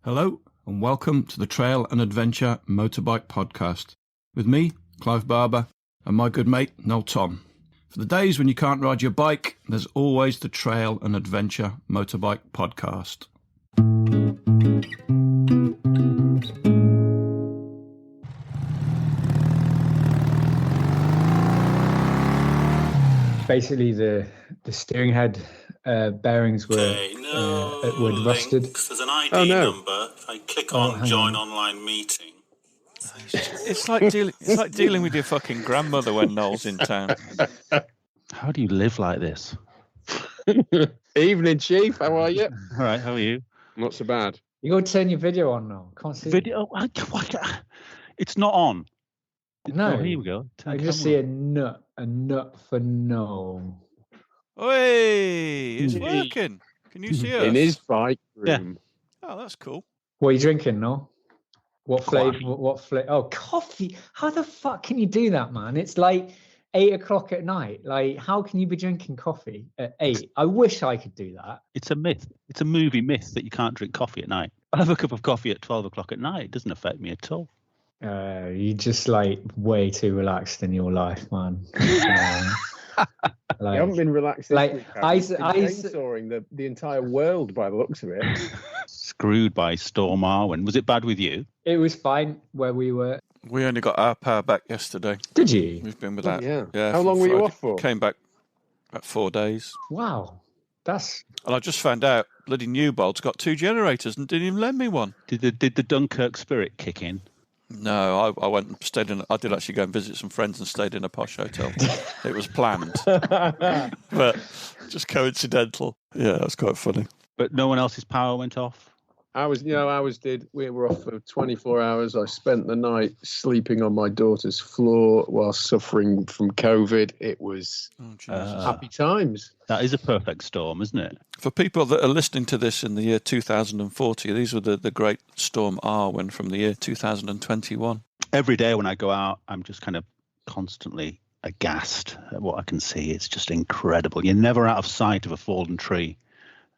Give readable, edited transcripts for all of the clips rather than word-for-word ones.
Hello and welcome to the Trail and Adventure Motorbike Podcast with me, Clive Barber, and my good mate, Noel Tom. For the days when you can't ride your bike, there's always the Trail and Adventure Motorbike Podcast. Basically, the steering head bearings were rusted. There's an ID number. If I click on join online meeting. It's like dealing with your fucking grandmother when Noel's in town. How do you live like this? Evening, Chief. How are you? All right, how are you? Not so bad. You got to turn your video on now. Can't see Video? It's not on. No. Oh, here we go. I can just see a nut for no. Hey, it's working. Can you see us? In his bike room. Yeah. Oh, that's cool. What are you drinking, no? What flavour? What flavor? Oh, coffee. How the fuck can you do that, man? It's like 8 o'clock at night. Like, how can you be drinking coffee at 8? I wish I could do that. It's a myth. It's a movie myth that you can't drink coffee at night. I have a cup of coffee at 12 o'clock at night. It doesn't affect me at all. You're just like way too relaxed in your life, man. You haven't been relaxed this like, week, chainsawing the entire world by the looks of it. Screwed by Storm Arwen. Was it bad with you? It was fine where we were. We only got our power back yesterday. Did you? We've been without. Yeah. Yeah. How long were you off for? Came back about 4 days. Wow. That's... And I just found out bloody Newbolt's got 2 generators and didn't even lend me one. Did the Dunkirk spirit kick in? No, I went and stayed in. I did actually go and visit some friends and stayed in a posh hotel. It was planned, but just coincidental. Yeah, that's quite funny. But no one else's power went off? Ours did. We were off for 24 hours. I spent the night sleeping on my daughter's floor while suffering from COVID. It was happy times. That is a perfect storm, isn't it? For people that are listening to this in the year 2040, these were the great Storm Arwen from the year 2021. Every day when I go out, I'm just kind of constantly aghast at what I can see. It's just incredible. You're never out of sight of a fallen tree.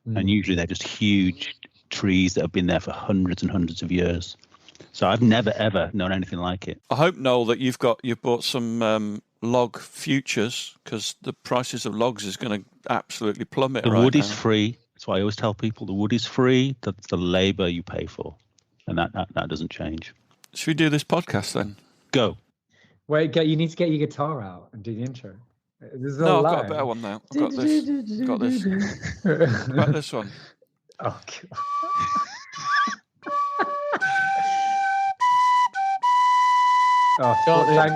And usually they're just huge trees that have been there for hundreds and hundreds of years. So I've never, ever known anything like it. I hope, Noel, that you've bought some log futures, because the prices of logs is going to absolutely plummet. The wood is free. That's why I always tell people the wood is free. That's the labour you pay for. And that doesn't change. Should we do this podcast then? Go. Wait, you need to get your guitar out and do the intro. I've got a better one now. I've got this. Got this. About this one. Oh, God.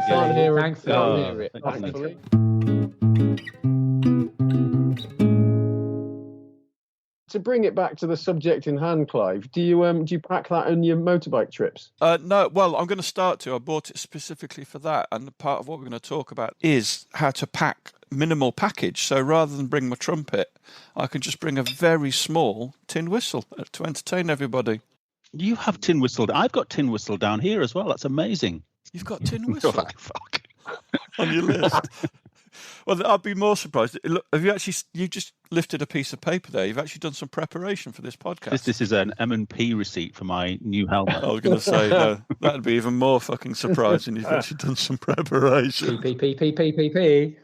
Can't hear it. Thankfully. To bring it back to the subject in hand, Clive, do you pack that on your motorbike trips? No, well, I'm going to start to. I bought it specifically for that, and part of what we're going to talk about is how to pack minimal package. So rather than bring my trumpet, I can just bring a very small tin whistle to entertain everybody. You have tin whistle. I've got tin whistle down here as well. That's amazing. You've got tin whistle Fuck. on your list. Well, I'd be more surprised. Look, you just lifted a piece of paper there. You've actually done some preparation for this podcast. This is an M&P receipt for my new helmet. I was going to say, no, that'd be even more fucking surprising. You've actually done some preparation. P.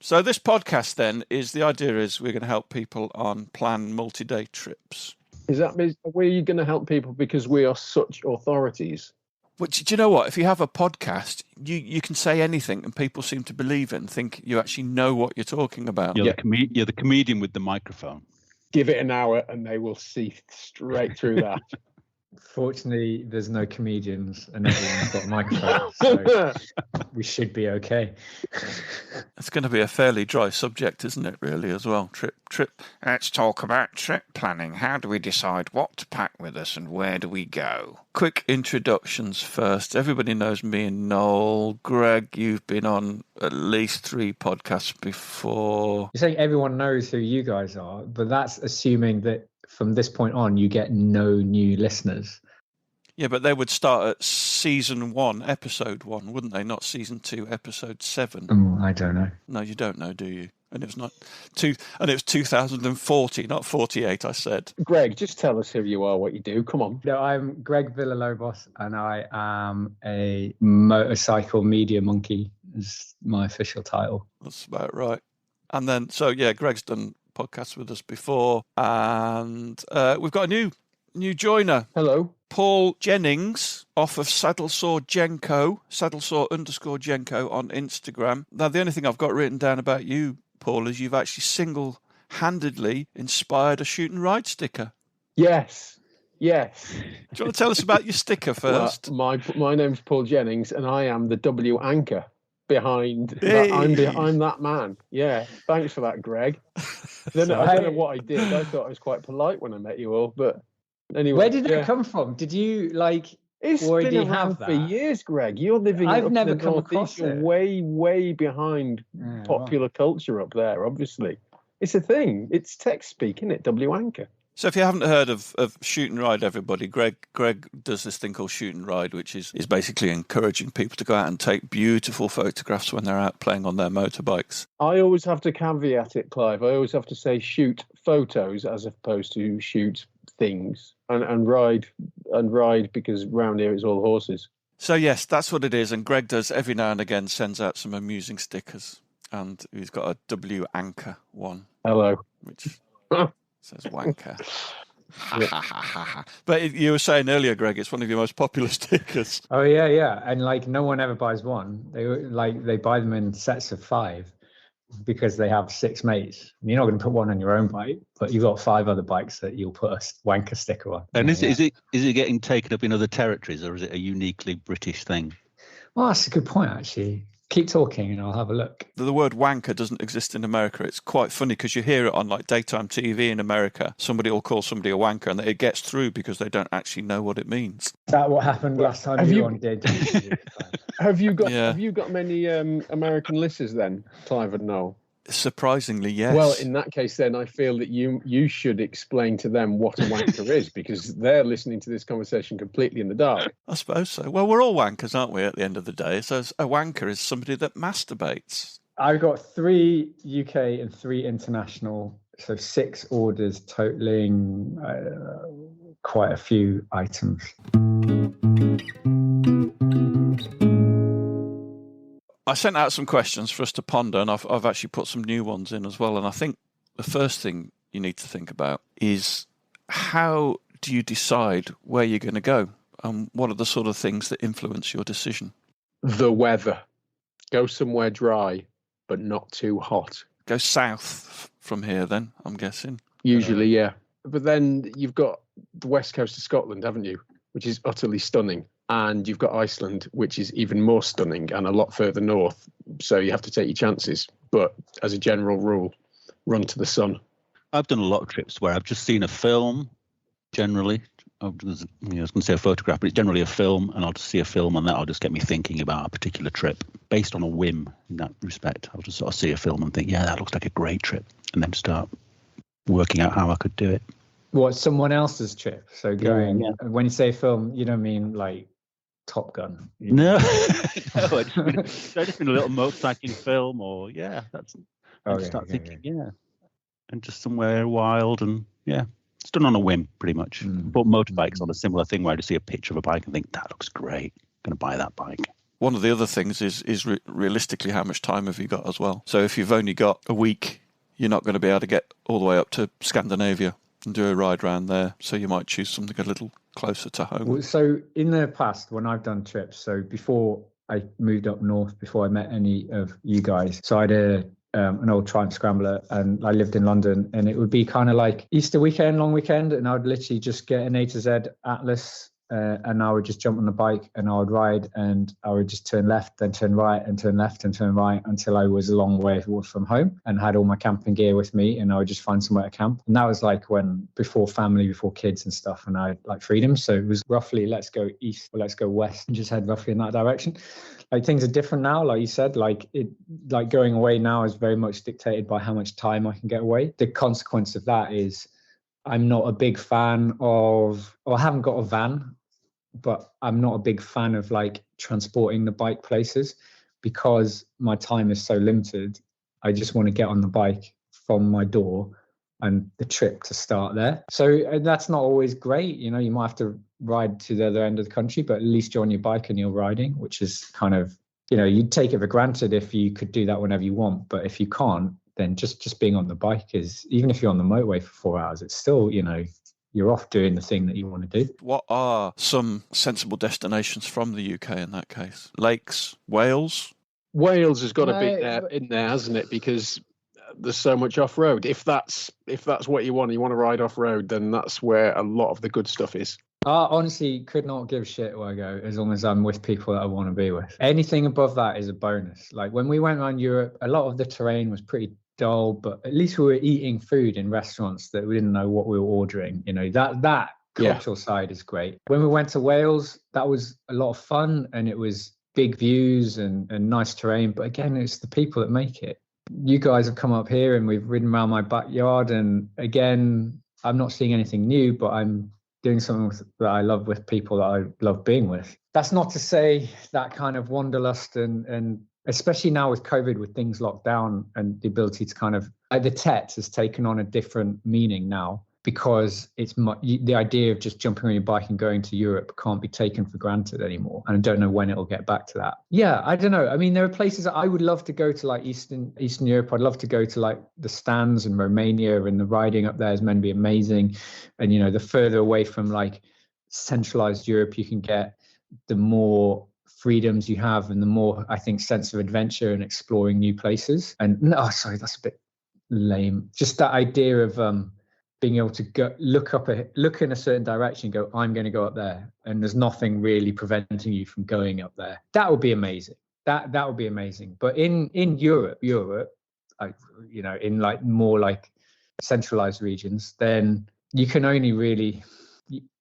So this podcast then the idea is we're going to help people on planned multi-day trips. Are you going to help people because we are such authorities? But do you know what? If you have a podcast, you can say anything and people seem to believe it and think you actually know what you're talking about. You're the comedian with the microphone. Give it an hour and they will see straight through that. Fortunately, there's no comedians and everyone's got microphones, so we should be okay. It's going to be a fairly dry subject, isn't it, really, as well? Trip. Let's talk about trip planning. How do we decide what to pack with us and where do we go? Quick introductions first. Everybody knows me and Noel. Greg, you've been on at least 3 podcasts before. You're saying everyone knows who you guys are, but that's assuming that from this point on, you get no new listeners. Yeah, but they would start at season 1, episode 1, wouldn't they? Not season 2, episode 7. I don't know. No, you don't know, do you? And it was not and it was 2040, not 48. I said. Greg, just tell us who you are, what you do. Come on. No, I'm Greg Villalobos, and I am a motorcycle media monkey. Is my official title. That's about right. And then, Greg's done podcasts with us before, and we've got a new joiner. Hello. Paul Jennings off of Saddlesaw_Jenko on Instagram. Now, the only thing I've got written down about you, Paul, is you've actually single-handedly inspired a shoot and ride sticker. Yes. Do you want to tell us about your sticker first? Well, my name's Paul Jennings, and I am the W anchor behind. Hey. I'm that man. Yeah. Thanks for that, Greg. I don't know what I did. I thought I was quite polite when I met you all, but anyway. Where did that come from? Did you It's already been around have that for years, Greg. You're living. I've never come across You're it. way behind popular culture up there. Obviously, it's a thing. It's text speak, isn't it? W anchor. So if you haven't heard of Shoot and Ride, everybody, Greg does this thing called Shoot and Ride, which is basically encouraging people to go out and take beautiful photographs when they're out playing on their motorbikes. I always have to caveat it, Clive. I always have to say shoot photos as opposed to shoot things, and ride because round here it's all horses. So yes, that's what it is. And Greg does every now and again sends out some amusing stickers, and he's got a W anchor one. Hello. Which says wanker. But you were saying earlier, Greg, it's one of your most popular stickers. Oh yeah, and no one ever buys one. They buy them in sets of 5 because they have 6 mates. You're not going to put one on your own bike, but you've got 5 other bikes that you'll put a wanker sticker on. And is it getting taken up in other territories, or is it a uniquely British thing? Well, that's a good point, actually. Keep talking and I'll have a look. The word wanker doesn't exist in America. It's quite funny because you hear it on daytime TV in America. Somebody will call somebody a wanker and it gets through because they don't actually know what it means. Is that what happened last time you were on Dead? Have you got many American listeners then, Clive and Noel? Surprisingly, yes. Well, in that case, then I feel that you should explain to them what a wanker is, because they're listening to this conversation completely in the dark. I suppose so. Well, we're all wankers, aren't we, at the end of the day? So a wanker is somebody that masturbates. I've got 3 UK and 3 international, so 6 orders totaling quite a few items. I sent out some questions for us to ponder, and I've actually put some new ones in as well. And I think the first thing you need to think about is, how do you decide where you're going to go? And what are the sort of things that influence your decision? The weather. Go somewhere dry, but not too hot. Go south from here then, I'm guessing. Usually, yeah. But then you've got the west coast of Scotland, haven't you? Which is utterly stunning. And you've got Iceland, which is even more stunning and a lot further north. So you have to take your chances. But as a general rule, run to the sun. I've done a lot of trips where I've just seen a film, generally. I was going to say a photograph, but it's generally a film, and I'll just see a film, and that'll just get me thinking about a particular trip based on a whim in that respect. I'll just sort of see a film and think, yeah, that looks like a great trip, and then start working out how I could do it. What, someone else's trip? So when you say film, you don't mean Top Gun? No, I just been a little motorcycling film, or that's. I just start thinking, and just somewhere wild, and it's done on a whim, pretty much. But motorbikes on a similar thing, where I just see a picture of a bike and think that looks great. I'm going to buy that bike. One of the other things is realistically, how much time have you got as well? So if you've only got a week, you're not going to be able to get all the way up to Scandinavia and do a ride around there. So you might choose something a little closer to home. So in the past, when I've done trips, so before I moved up north, before I met any of you guys, so I had an old Triumph Scrambler, and I lived in London, and it would be kind of like Easter weekend, long weekend, and I would literally just get an A to Z Atlas, and I would just jump on the bike and I would ride, and I would just turn left, then turn right, and turn left and turn right until I was a long way from home and had all my camping gear with me, and I would just find somewhere to camp. And that was before family, before kids and stuff, and I had freedom. So it was roughly, let's go east or let's go west, and just head roughly in that direction. Things are different now, like you said. Going away now is very much dictated by how much time I can get away. The consequence of that is I'm not a big fan of, or I haven't got a van, but I'm not a big fan of transporting the bike places, because my time is so limited. I just want to get on the bike from my door and the trip to start there. So that's not always great. You might have to ride to the other end of the country, but at least you're on your bike and you're riding, which is kind of, you'd take it for granted if you could do that whenever you want. But if you can't, then just being on the bike is, even if you're on the motorway for 4 hours, it's still, you're off doing the thing that you want to do. What are some sensible destinations from the UK in that case? Lakes, Wales? Wales has got to be in there, hasn't it? Because there's so much off-road. If that's what you want to ride off-road, then that's where a lot of the good stuff is. I honestly could not give a shit where I go, as long as I'm with people that I want to be with. Anything above that is a bonus. Like when we went around Europe, a lot of the terrain was pretty dull, but at least we were eating food in restaurants that we didn't know what we were ordering. That cultural side is great. When we went to Wales, that was a lot of fun, and it was big views and nice terrain. But again, it's the people that make it. You guys have come up here and we've ridden around my backyard, and again, I'm not seeing anything new, but I'm doing something that I love with people that I love being with. That's not to say that kind of wanderlust and especially now with COVID, with things locked down and the ability to kind of, the TET has taken on a different meaning now, because it's the idea of just jumping on your bike and going to Europe can't be taken for granted anymore. And I don't know when it'll get back to that. Yeah, I don't know. I mean, there are places that I would love to go to, like Eastern Europe. I'd love to go to like the Stans and Romania, and the riding up there is meant to be amazing. And, the further away from like centralized Europe you can get, the more freedoms you have, and the more, I think, sense of adventure and exploring new places. And sorry, that's a bit lame. Just that idea of being able to go look in a certain direction and go, I'm going to go up there, and there's nothing really preventing you from going up there. That would be amazing. That would be amazing. But in Europe, in like more like centralized regions, then you can only really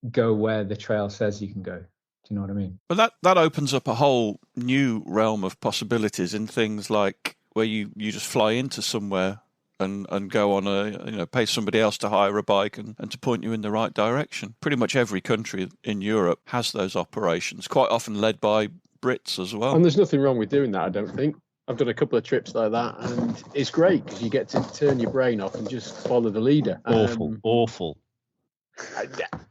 go where the trail says you can go. Do you know what I mean? Well, that opens up a whole new realm of possibilities in things like where you just fly into somewhere and go on pay somebody else to hire a bike and to point you in the right direction. Pretty much every country in Europe has those operations, quite often led by Brits as well. And there's nothing wrong with doing that, I don't think. I've done a couple of trips like that, and it's great because you get to turn your brain off and just follow the leader. Awful.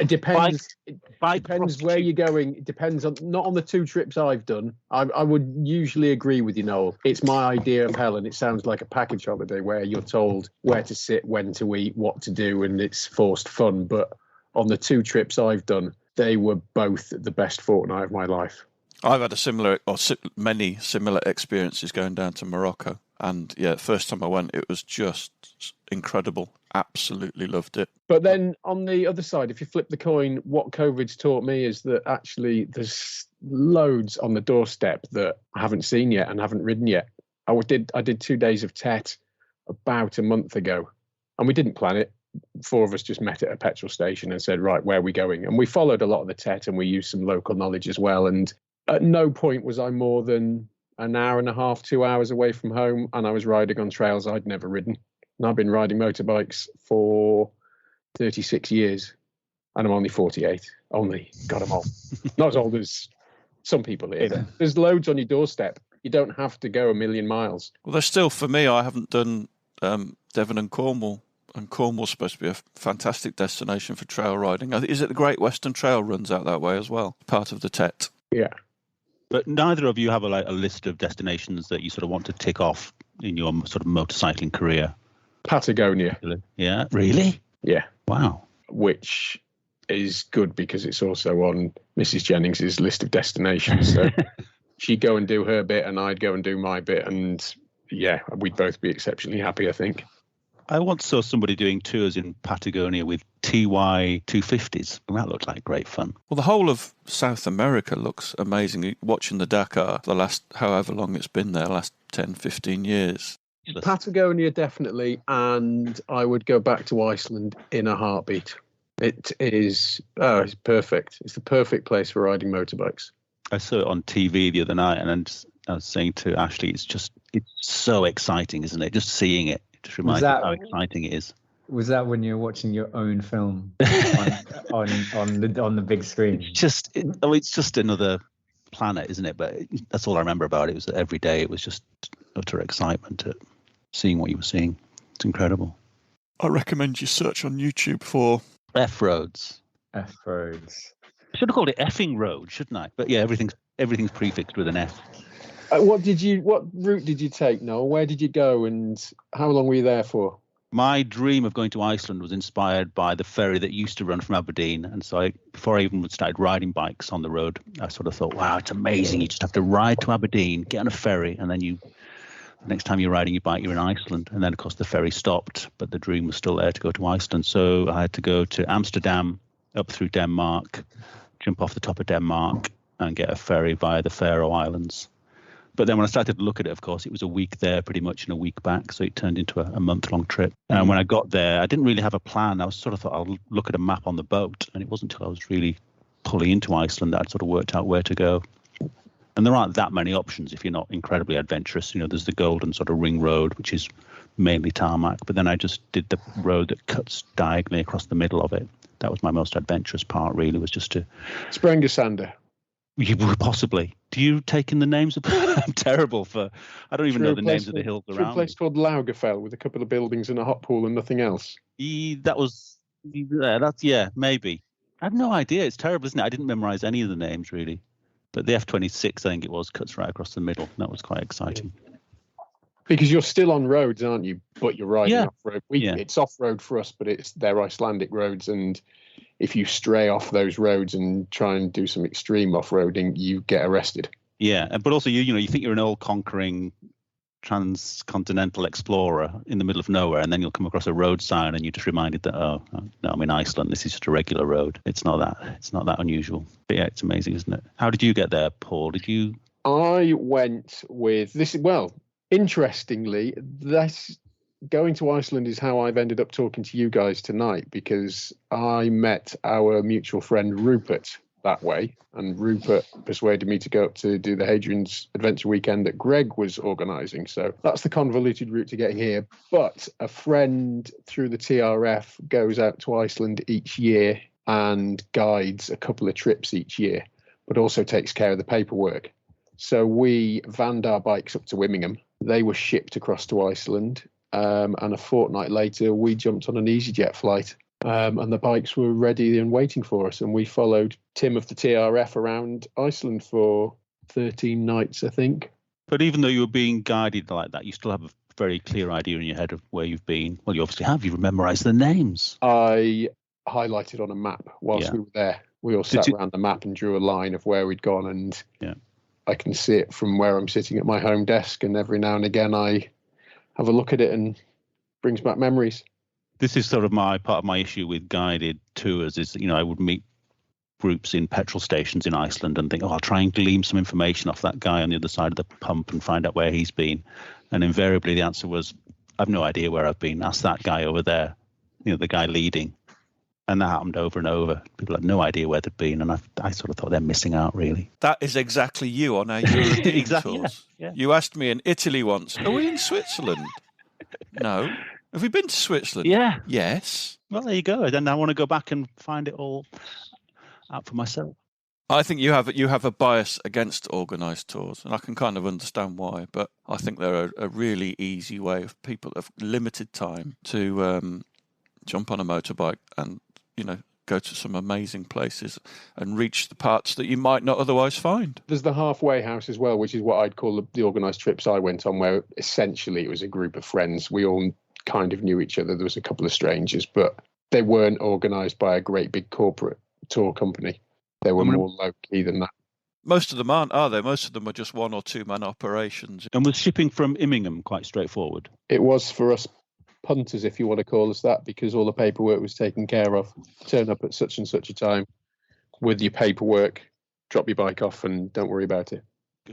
It depends. Depends where you're going. It depends on, not on the 2 trips I've done. I would usually agree with you, Noel. It's my idea of hell, and it sounds like a package holiday where you're told where to sit, when to eat, what to do, and it's forced fun. But on the 2 trips I've done, they were both the best fortnight of my life. I've had many similar experiences going down to Morocco. And yeah, first time I went, it was just incredible. Absolutely loved it. But then on the other side, if you flip the coin, what COVID's taught me is that actually there's loads on the doorstep that I haven't seen yet and haven't ridden yet. I did 2 days of TET about a month ago, and we didn't plan it. 4 of us just met at a petrol station and said, right, where are we going? And we followed a lot of the TET, and we used some local knowledge as well. And at no point was I more than an hour and a half, 2 hours away from home, and I was riding on trails I'd never ridden. And I've been riding motorbikes for 36 years, and I'm only 48. Only, God, I'm old. Not as old as some people here. There's loads on your doorstep. You don't have to go a million miles. Well, there's still, for me, I haven't done Devon and Cornwall. And Cornwall's supposed to be a fantastic destination for trail riding. Is it the Great Western Trail runs out that way as well? Part of the TET. Yeah. But neither of you have a list of destinations that you sort of want to tick off in your sort of motorcycling career. Patagonia. Yeah, really? Yeah. Wow. Which is good because it's also on Mrs. Jennings's list of destinations. So she'd go and do her bit and I'd go and do my bit. And yeah, we'd both be exceptionally happy, I think. I once saw somebody doing tours in Patagonia with TY 250s. And that looked like great fun. Well, the whole of South America looks amazing. Watching the Dakar, the last, however long it's been there, last 10, 15 years. Patagonia, definitely. And I would go back to Iceland in a heartbeat. It is, it's perfect. It's the perfect place for riding motorbikes. I saw it on TV the other night, and I was saying to Ashley, it's so exciting, isn't it? Just seeing it. It just reminds me how exciting it is. Was that when you were watching your own film on the big screen? It's just another planet, isn't it? But that's all I remember about it. Was that every day it was just utter excitement. seeing what you were seeing. It's incredible. I recommend you search on YouTube for F roads. F roads. I should have called it effing road, shouldn't I? But yeah, everything's prefixed with an F. What route did you take, Noel? Where did you go, and how long were you there for? My dream of going to Iceland was inspired by the ferry that used to run from Aberdeen. And so before I even started riding bikes on the road, I sort of thought, wow, it's amazing. You just have to ride to Aberdeen, get on a ferry, and then the next time you're riding your bike, you're in Iceland. And then, of course, the ferry stopped, but the dream was still there to go to Iceland. So I had to go to Amsterdam, up through Denmark, jump off the top of Denmark, and get a ferry via the Faroe Islands. But then when I started to look at it, of course, it was a week there pretty much and a week back. So it turned into a month-long trip. And when I got there, I didn't really have a plan. I was sort of thought I'll look at a map on the boat. And it wasn't until I was really pulling into Iceland that I'd sort of worked out where to go. And there aren't that many options if you're not incredibly adventurous. You know, there's the Golden sort of Ring Road, which is mainly tarmac. But then I just did the road that cuts diagonally across the middle of it. That was my most adventurous part, really, was just to... Sprengasander. You possibly. Do you take in the names of... I'm terrible for... I don't even know the names of the hills around. A place called Laugafell with a couple of buildings and a hot pool and nothing else. That's maybe. I have no idea. It's terrible, isn't it? I didn't memorize any of the names, really. But the F-26, I think it was, cuts right across the middle. That was quite exciting. Because you're still on roads, aren't you? But you're riding off-road. Yeah. It's off-road for us, but they're Icelandic roads, and if you stray off those roads and try and do some extreme off-roading, you get arrested. Yeah, but also you think you're an old conquering transcontinental explorer in the middle of nowhere, and then you'll come across a road sign and you're just reminded that, oh no, I'm in Iceland. This is just a regular road. It's not that unusual. But yeah, it's amazing, isn't it? How did you get there, Paul? I went with this. Well, interestingly, going to Iceland is how I've ended up talking to you guys tonight, because I met our mutual friend Rupert that way, and Rupert persuaded me to go up to do the Hadrian's Adventure Weekend that Greg was organising. So that's the convoluted route to get here. But a friend through the TRF goes out to Iceland each year and guides a couple of trips each year, but also takes care of the paperwork. So we vanned our bikes up to Birmingham. They were shipped across to Iceland. And a fortnight later, we jumped on an EasyJet flight. And the bikes were ready and waiting for us. And we followed Tim of the TRF around Iceland for 13 nights, I think. But even though you were being guided like that, you still have a very clear idea in your head of where you've been. Well, you obviously have. You've memorised the names. I highlighted on a map whilst we were there. We all sat around the map and drew a line of where we'd gone. And I can see it from where I'm sitting at my home desk. And every now and again, I have a look at it and brings back memories. This is sort of part of my issue with guided tours is, I would meet groups in petrol stations in Iceland and think, I'll try and glean some information off that guy on the other side of the pump and find out where he's been. And invariably the answer was, I've no idea where I've been. Ask that guy over there, the guy leading. And that happened over and over. People had no idea where they'd been. And I sort of thought they're missing out, really. That is exactly you on our European exactly, tours. Yeah. You asked me in Italy once, are we in Switzerland? No. Have we been to Switzerland? Yeah. Yes. Well, there you go. Then I want to go back and find it all out for myself. I think you have a bias against organised tours, and I can kind of understand why. But I think they're a really easy way of people of limited time to jump on a motorbike and go to some amazing places and reach the parts that you might not otherwise find. There's the halfway house as well, which is what I'd call the organised trips I went on, where essentially it was a group of friends. We all kind of knew each other. There was a couple of strangers, but they weren't organised by a great big corporate tour company. They were more low-key than that. Most of them aren't, are they? Most of them are just 1 or 2 man operations. And was shipping from Birmingham quite straightforward? It was for us punters, if you want to call us that, because all the paperwork was taken care of. Turn up at such and such a time with your paperwork, drop your bike off, and don't worry about it.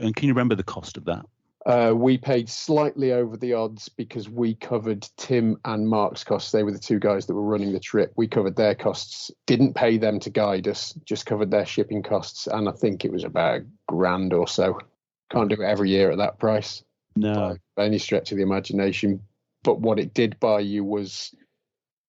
And can you remember the cost of that? We paid slightly over the odds because we covered Tim and Mark's costs. They were the 2 guys that were running the trip. We covered their costs, didn't pay them to guide us, just covered their shipping costs. And I think it was about $1,000 or so. Can't do it every year at that price. No. By any stretch of the imagination. But what it did buy you was,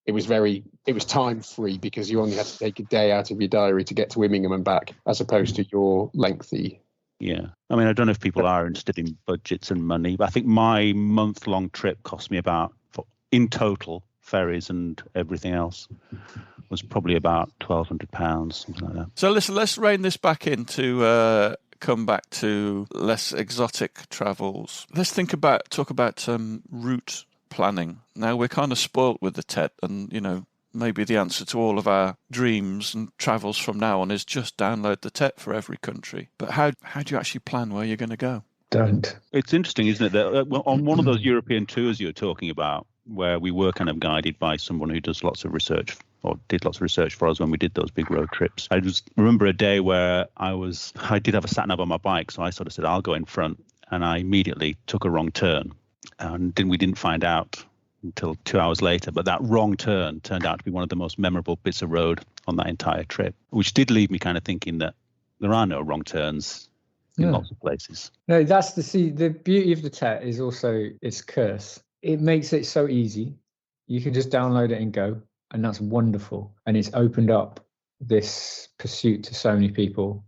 it was time free, because you only had to take a day out of your diary to get to Birmingham and back, as opposed to your lengthy Yeah. I mean, I don't know if people are interested in budgets and money, but I think my month-long trip cost me about, in total, ferries and everything else, was probably about £1,200, something like that. So let's rein this back in to come back to less exotic travels. Let's talk about route planning. Now, we're kind of spoilt with the TET, and, maybe the answer to all of our dreams and travels from now on is just download the TET for every country. But how do you actually plan where you're going to go? Don't. It's interesting, isn't it, that on one of those European tours you're talking about, where we were kind of guided by someone who does lots of research, or did lots of research for us when we did those big road trips. I just remember a day where I did have a sat nav on my bike, so I sort of said, I'll go in front, and I immediately took a wrong turn. And then we didn't find out until 2 hours later, but that wrong turn turned out to be one of the most memorable bits of road on that entire trip, which did leave me kind of thinking that there are no wrong turns in lots of places. No, that's the beauty of the TET is also its curse. It makes it so easy. You can just download it and go, and that's wonderful. And it's opened up this pursuit to so many people,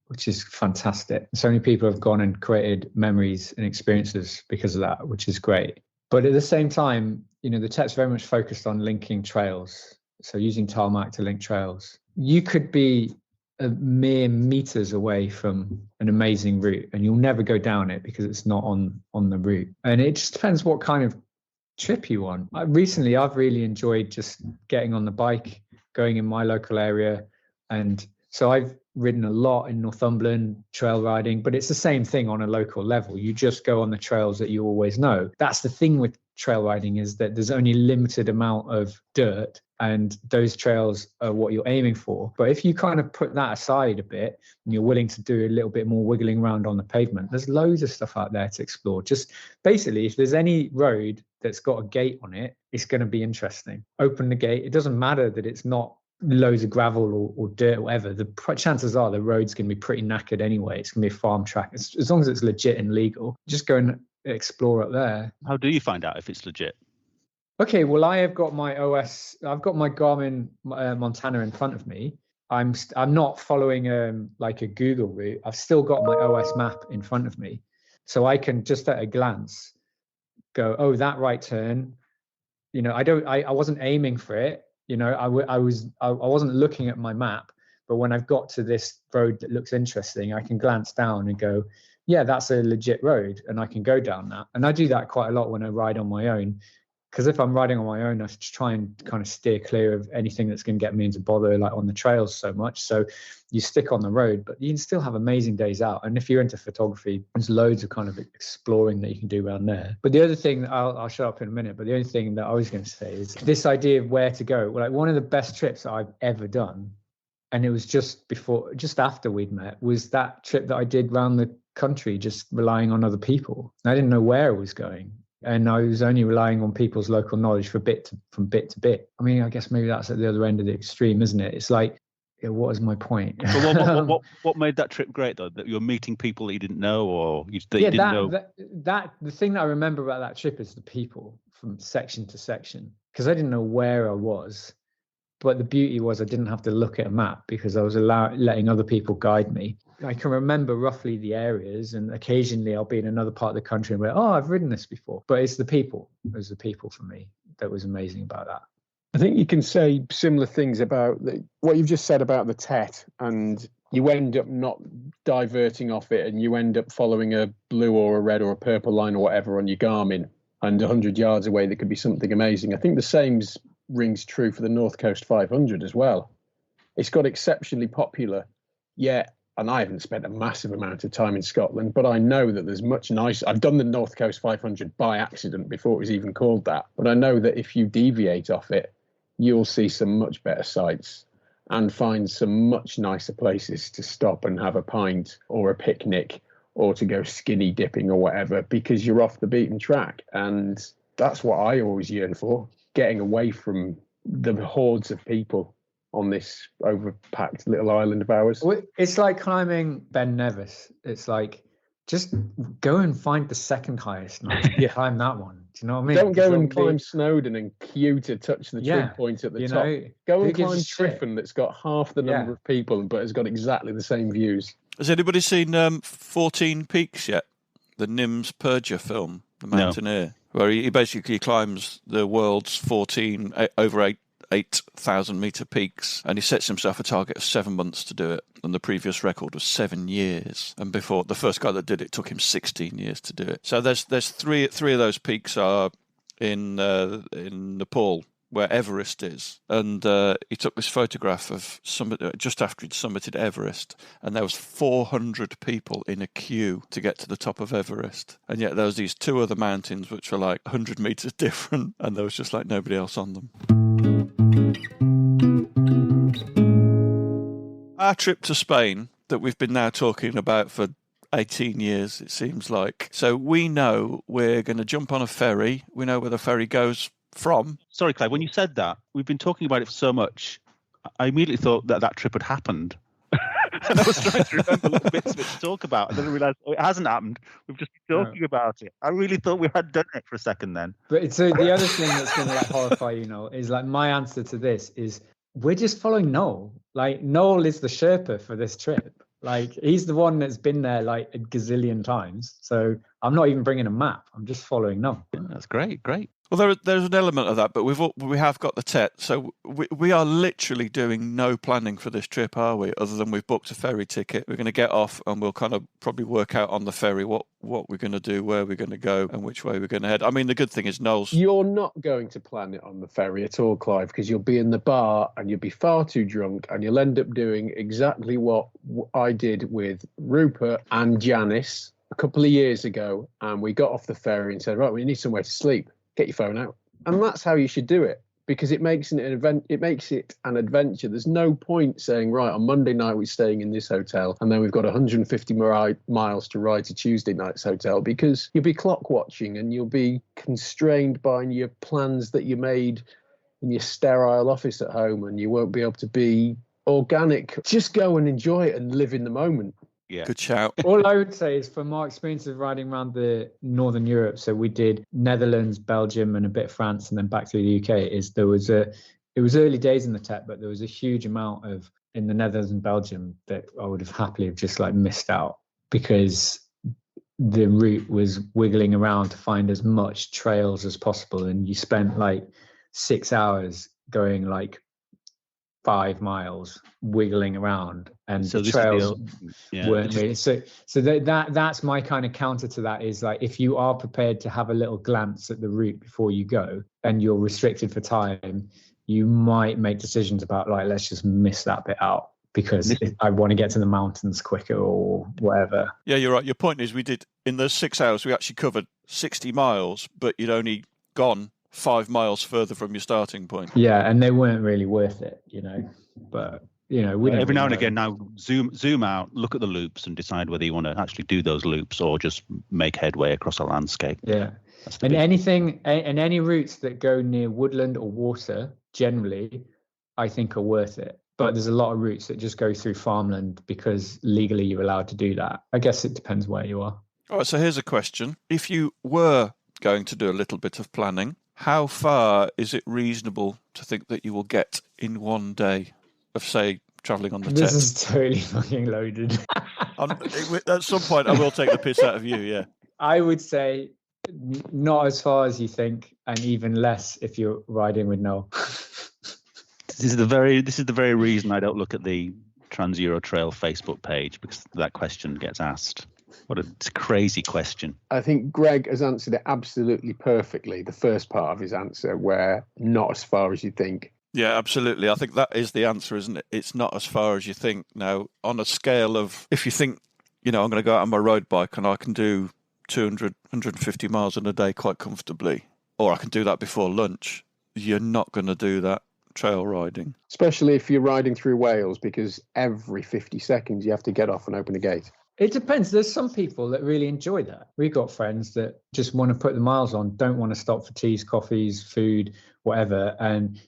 which is fantastic. So many people have gone and created memories and experiences because of that, which is great. But at the same time, the TET's very much focused on linking trails. So using tarmac to link trails. You could be a mere meters away from an amazing route, and you'll never go down it because it's not on the route. And it just depends what kind of trip you want. Recently, I've really enjoyed just getting on the bike, going in my local area. And so I've ridden a lot in Northumberland, trail riding, but it's the same thing on a local level. You just go on the trails that you always know. That's the thing with trail riding, is that there's only a limited amount of dirt, and those trails are what you're aiming for. But if you kind of put that aside a bit and you're willing to do a little bit more wiggling around on the pavement, there's loads of stuff out there to explore. Just basically, if there's any road that's got a gate on it, it's going to be interesting. Open the gate. It doesn't matter that it's not loads of gravel or dirt or whatever. The chances are the road's going to be pretty knackered anyway. It's going to be a farm track. As long as it's legit and legal, just go and explore up there. How do you find out if it's legit? Okay, well, I have got my I've got my Garmin Montana in front of me. I'm not following like a Google route. I've still got my OS map in front of me, so I can just at a glance go, oh, that right turn. I wasn't aiming for it. I wasn't looking at my map, but when I've got to this road that looks interesting, I can glance down and go, yeah, that's a legit road, and I can go down that. And I do that quite a lot when I ride on my own. Because if I'm riding on my own, I try and kind of steer clear of anything that's going to get me into bother, like on the trails so much. So you stick on the road, but you can still have amazing days out. And if you're into photography, there's loads of kind of exploring that you can do around there. But the other thing, I'll shut up in a minute, but the only thing that I was going to say is this idea of where to go. Well, like one of the best trips that I've ever done, and it was just after we'd met, was that trip that I did around the country, just relying on other people. I didn't know where I was going. And I was only relying on people's local knowledge from bit to bit. I mean, I guess maybe that's at the other end of the extreme, isn't it? It's like, what is my point? So what made that trip great, though? That you were meeting people that you didn't know, or you didn't know? That the thing that I remember about that trip is the people from section to section, because I didn't know where I was. But the beauty was I didn't have to look at a map because I was letting other people guide me. I can remember roughly the areas, and occasionally I'll be in another part of the country and be like, oh, I've ridden this before. But it's the people. It was the people for me that was amazing about that. I think you can say similar things about what you've just said about the TET, and you end up not diverting off it, and you end up following a blue or a red or a purple line or whatever on your Garmin, and 100 yards away there could be something amazing. I think the same rings true for the North Coast 500 as well. It's got exceptionally popular, yet, and I haven't spent a massive amount of time in Scotland, but I know that there's much nicer. I've done the North Coast 500 by accident before it was even called that, but I know that if you deviate off it, you'll see some much better sights and find some much nicer places to stop and have a pint or a picnic or to go skinny dipping or whatever, because you're off the beaten track. And that's what I always yearn for, getting away from the hordes of people on this overpacked little island of ours. It's like climbing Ben Nevis. It's like, just go and find the second highest and climb that one. Do you know what I mean? Don't go and climb Snowdon and queue to touch the trig point at the top. Go and climb Triffin that's got half the number of people but has got exactly the same views. Has anybody seen 14 Peaks yet? The Nims Purger film, The Mountaineer, where he basically climbs the world's 14 over 8,000 meter peaks, and he sets himself a target of 7 months to do it, and the previous record was 7 years. And before, the first guy that did it took him 16 years to do it. So there's three of those peaks are in Nepal, where Everest is, and he took this photograph of just after he'd summited Everest, and there was 400 people in a queue to get to the top of Everest, and yet there was these two other mountains which were like 100 meters different, and there was just like nobody else on them. Our trip to Spain that we've been now talking about for 18 years, it seems like. So we know we're going to jump on a ferry. We know where the ferry goes from. Sorry, Clive, when you said that, we've been talking about it so much, I immediately thought that trip had happened. And I was trying to remember little bits of it to talk about, and then I realised it hasn't happened. We've just been talking about it. I really thought we had done it for a second then. But so the other thing that's going to like horrify you, is like my answer to this is we're just following Noel. Like Noel is the Sherpa for this trip. Like he's the one that's been there like a gazillion times. So I'm not even bringing a map. I'm just following Noel. Yeah, that's great. Well, there's an element of that, but we have got the TET, so we are literally doing no planning for this trip, are we? Other than we've booked a ferry ticket. We're going to get off, and we'll kind of probably work out on the ferry what we're going to do, where we're going to go, and which way we're going to head. I mean, the good thing is Noel's. You're not going to plan it on the ferry at all, Clive, because you'll be in the bar and you'll be far too drunk, and you'll end up doing exactly what I did with Rupert and Janice a couple of years ago, and we got off the ferry and said, right, we need somewhere to sleep. Get your phone out. And that's how you should do it, because it makes it an event. It makes it an adventure. There's no point saying, right, on Monday night we're staying in this hotel and then we've got 150 miles to ride to Tuesday night's hotel, because you'll be clock watching and you'll be constrained by your plans that you made in your sterile office at home, and you won't be able to be organic. Just go and enjoy it and live in the moment. Yeah. Good shout. All I would say is from our experience of riding around the Northern Europe, so we did Netherlands, Belgium, and a bit of France, and then back through the UK, it was early days in the TET, but there was a huge amount of in the Netherlands and Belgium that I would have happily just like missed out, because the route was wiggling around to find as much trails as possible, and you spent like 6 hours going like 5 miles wiggling around, and so the trails weren't really so that's my kind of counter to that is like, if you are prepared to have a little glance at the route before you go and you're restricted for time, you might make decisions about like, let's just miss that bit out because I want to get to the mountains quicker or whatever. Yeah, you're right. Your point is, we did in those 6 hours we actually covered 60 miles, but you'd only gone 5 miles further from your starting point. Yeah, and they weren't really worth it, but we don't every now and know. again now zoom out, look at the loops and decide whether you want to actually do those loops or just make headway across a landscape. Yeah. And any routes that go near woodland or water generally I think are worth it, but there's a lot of routes that just go through farmland because legally you're allowed to do that. I guess it depends where you are. All right, so here's a question. If you were going to do a little bit of planning, how far is it reasonable to think that you will get in one day of, say, travelling on the This TET? is totally fucking loaded. At some point, I will take the piss out of you, yeah. I would say not as far as you think, and even less if you're riding with Noel. This is the very reason I don't look at the Trans Euro Trail Facebook page, because that question gets asked. What a crazy question. I think Greg has answered it absolutely perfectly, the first part of his answer, where not as far as you think. Yeah, absolutely. I think that is the answer, isn't it? It's not as far as you think. Now, on a scale of, if you think, I'm going to go out on my road bike and I can do 200, 150 miles in a day quite comfortably, or I can do that before lunch, you're not going to do that trail riding. Especially if you're riding through Wales, because every 50 seconds you have to get off and open a gate. It depends. There's some people that really enjoy that. We've got friends that just want to put the miles on, don't want to stop for teas, coffees, food, whatever, and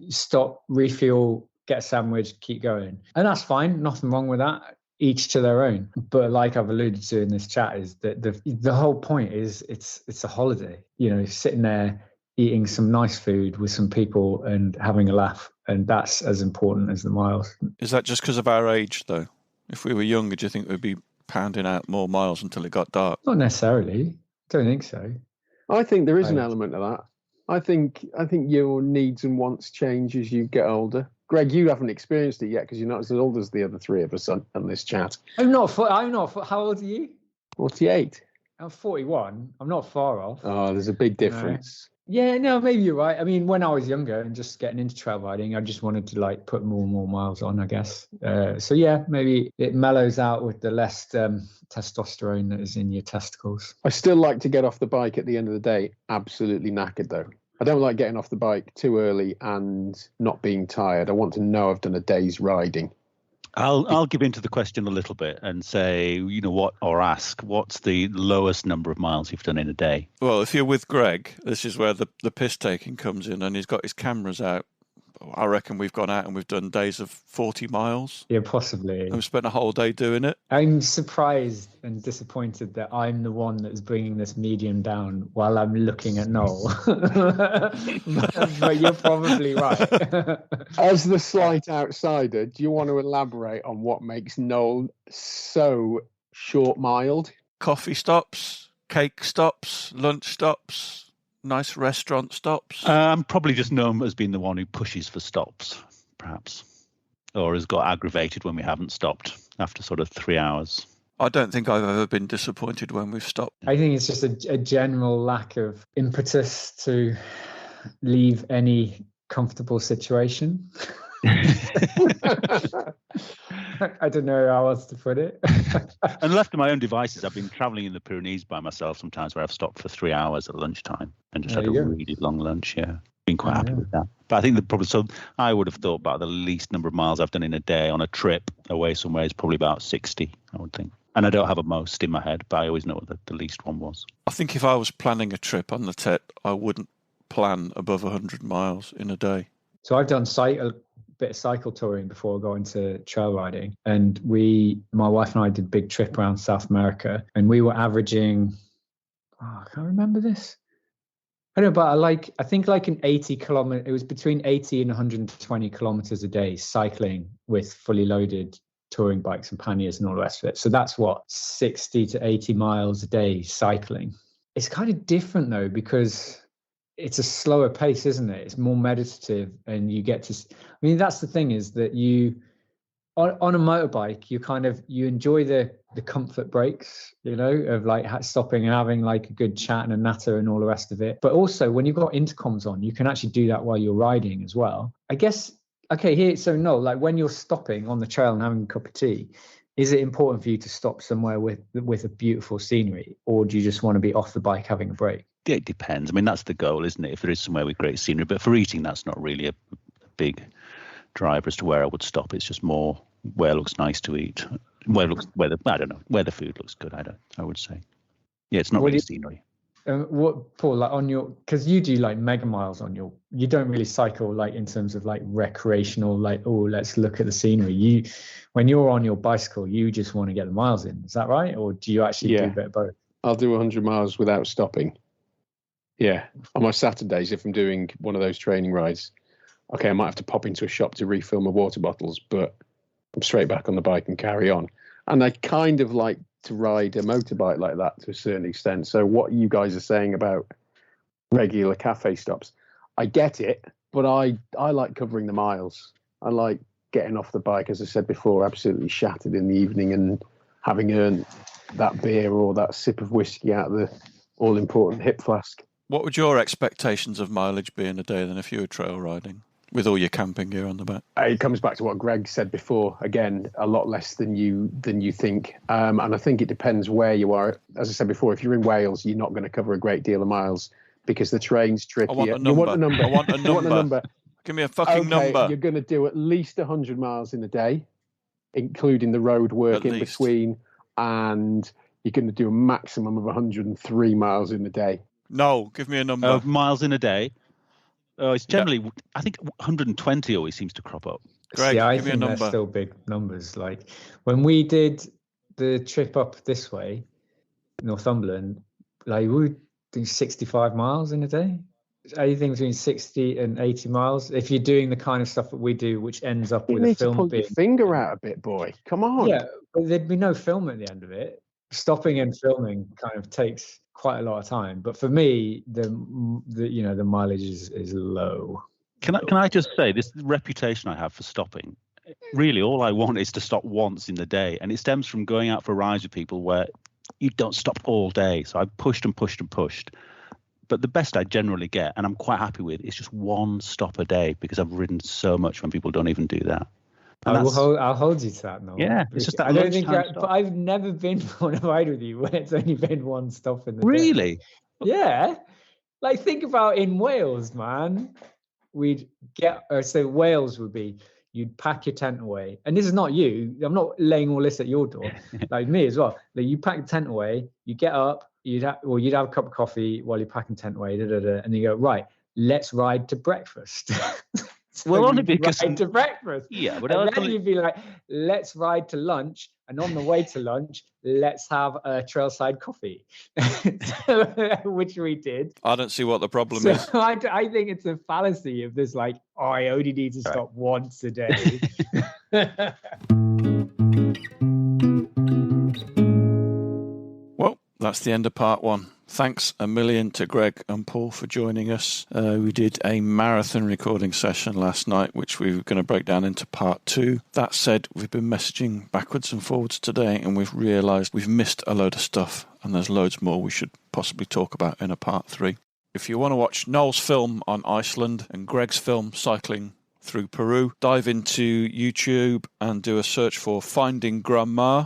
stop, refuel, get a sandwich, keep going. And that's fine. Nothing wrong with that. Each to their own. But like I've alluded to in this chat, is that the whole point is it's a holiday. Sitting there eating some nice food with some people and having a laugh. And that's as important as the miles. Is that just because of our age, though? If we were younger, do you think we'd be pounding out more miles until it got dark? Not necessarily. Don't think so. I think there is an Right. element of that. I think your needs and wants change as you get older. Greg, you haven't experienced it yet because you're not as old as the other three of us on this chat. I'm not. How old are you? 48. I'm 41. I'm not far off. Oh, there's a big difference. Yeah, no, maybe you're right. I mean, when I was younger and just getting into trail riding, I just wanted to like put more and more miles on, I guess. So yeah, maybe it mellows out with the less testosterone that is in your testicles. I still like to get off the bike at the end of the day, absolutely knackered though. I don't like getting off the bike too early and not being tired. I want to know I've done a day's riding. I'll give into the question a little bit and say, ask what's the lowest number of miles you've done in a day? Well, if you're with Greg, this is where the piss taking comes in, and he's got his cameras out. I reckon we've gone out and we've done days of 40 miles. Yeah, possibly. And we've spent a whole day doing it. I'm surprised and disappointed that I'm the one that's bringing this medium down while I'm looking at Noel. But you're probably right. As the slight outsider, do you want to elaborate on what makes Noel so short-miled? Coffee stops, cake stops, lunch stops, nice restaurant stops. I'm probably just known as being the one who pushes for stops, perhaps, or has got aggravated when we haven't stopped after sort of 3 hours. I don't think I've ever been disappointed when we've stopped. I think it's just a general lack of impetus to leave any comfortable situation. I don't know how else to put it. And left to my own devices, I've been travelling in the Pyrenees by myself sometimes where I've stopped for 3 hours at lunchtime and just had a really long lunch. Yeah, been quite happy with that. But I think I would have thought about the least number of miles I've done in a day on a trip away somewhere is probably about 60, I would think. And I don't have a most in my head, but I always know what the least one was. I think if I was planning a trip on the Tet, I wouldn't plan above 100 miles in a day. So I've done a bit of cycle touring before going to trail riding, and my wife and I did a big trip around South America, and we were averaging, I can't remember this. I don't know, but I think like an 80 kilometer, it was between 80 and 120 kilometers a day cycling with fully loaded touring bikes and panniers and all the rest of it. So that's 60 to 80 miles a day cycling. It's kind of different though, because it's a slower pace, isn't it? It's more meditative, and you get to, I mean, that's the thing, is that on a motorbike, you enjoy the comfort breaks, of like stopping and having like a good chat and a natter and all the rest of it. But also when you've got intercoms on, you can actually do that while you're riding as well. I guess, no, like when you're stopping on the trail and having a cup of tea, is it important for you to stop somewhere with a beautiful scenery, or do you just want to be off the bike having a break? Yeah, it depends. I mean, that's the goal, isn't it? If there is somewhere with great scenery, but for eating, that's not really a big driver as to where I would stop. It's just more where it looks nice to eat, where the food looks good. I would say, yeah, it's not really scenery. What, Paul, like because you do like mega miles you don't really cycle like in terms of like recreational, like, oh, let's look at the scenery. When you're on your bicycle, you just want to get the miles in. Is that right? Or do you actually do a bit of both? I'll do 100 miles without stopping. Yeah. On my Saturdays, if I'm doing one of those training rides, okay, I might have to pop into a shop to refill my water bottles, but I'm straight back on the bike and carry on. And I kind of like to ride a motorbike like that to a certain extent. So what you guys are saying about regular cafe stops, I get it, but I like covering the miles. I like getting off the bike, as I said before, absolutely shattered in the evening and having earned that beer or that sip of whiskey out of the all-important hip flask. What would your expectations of mileage be in a day then if you were trail riding with all your camping gear on the back? It comes back to what Greg said before. Again, a lot less than you think. And I think it depends where you are. As I said before, if you're in Wales, you're not going to cover a great deal of miles because the terrain's tricky. I want a number. You want a number. I want a number. You want a number. Give me a fucking number. You're going to do at least 100 miles in a day, including the road work in between. And you're going to do a maximum of 103 miles in a day. No, give me a number. Of miles in a day? It's generally, I think 120 always seems to crop up. Greg, I give me a think number. they're still big numbers. Like when we did the trip up this way, Northumberland, like we would do 65 miles in a day. anything between 60 and 80 miles. If you're doing the kind of stuff that we do, which ends up You with a need to film pull being... your finger out a bit, boy. Come on. Yeah, but there'd be no film at the end of it. Stopping and filming kind of takes quite a lot of time. But for me, the mileage is low. Can I just say, this reputation I have for stopping, really all I want is to stop once in the day. And it stems from going out for rides with people where you don't stop all day. So I pushed and pushed and pushed. But the best I generally get, and I'm quite happy with, is just one stop a day, because I've ridden so much when people don't even do that. I'll hold you to that, Noel. Yeah, it's just that I don't think, lunchtime but I've never been on a ride with you where it's only been one stop in the day. Really? Yeah. Like, think about in Wales, man. We'd get, so Wales would be, you'd pack your tent away. And this is not you. I'm not laying all this at your door. Like me as well. Like, you pack the tent away, you get up, you'd have a cup of coffee while you're packing tent away, and then you go, right, let's ride to breakfast. So well, only because ride to breakfast. Yeah, but and then you'd be like, let's ride to lunch, and on the way to lunch, let's have a trailside coffee, which we did. I don't see what the problem is. I think it's a fallacy of this, like, oh, I only need to stop once a day. Well, that's the end of part 1. Thanks a million to Greg and Paul for joining us. We did a marathon recording session last night, which we're going to break down into part 2. That said, we've been messaging backwards and forwards today, and we've realised we've missed a load of stuff, and there's loads more we should possibly talk about in a part 3. If you want to watch Noel's film on Iceland and Greg's film cycling through Peru, dive into YouTube and do a search for Finding Grandma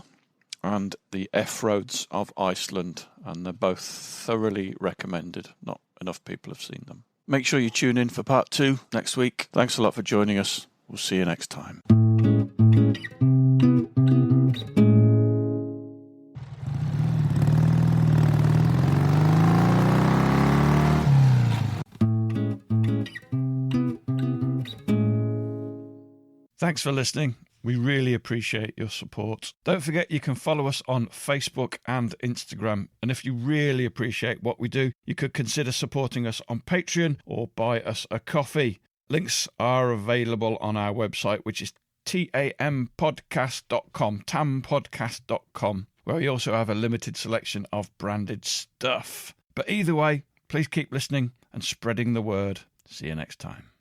and the F-Roads of Iceland, and they're both thoroughly recommended. Not enough people have seen them. Make sure you tune in for part 2 next week. Thanks a lot for joining us. We'll see you next time. Thanks for listening. We really appreciate your support. Don't forget you can follow us on Facebook and Instagram. And if you really appreciate what we do, you could consider supporting us on Patreon or buy us a coffee. Links are available on our website, which is tampodcast.com, tampodcast.com, where we also have a limited selection of branded stuff. But either way, please keep listening and spreading the word. See you next time.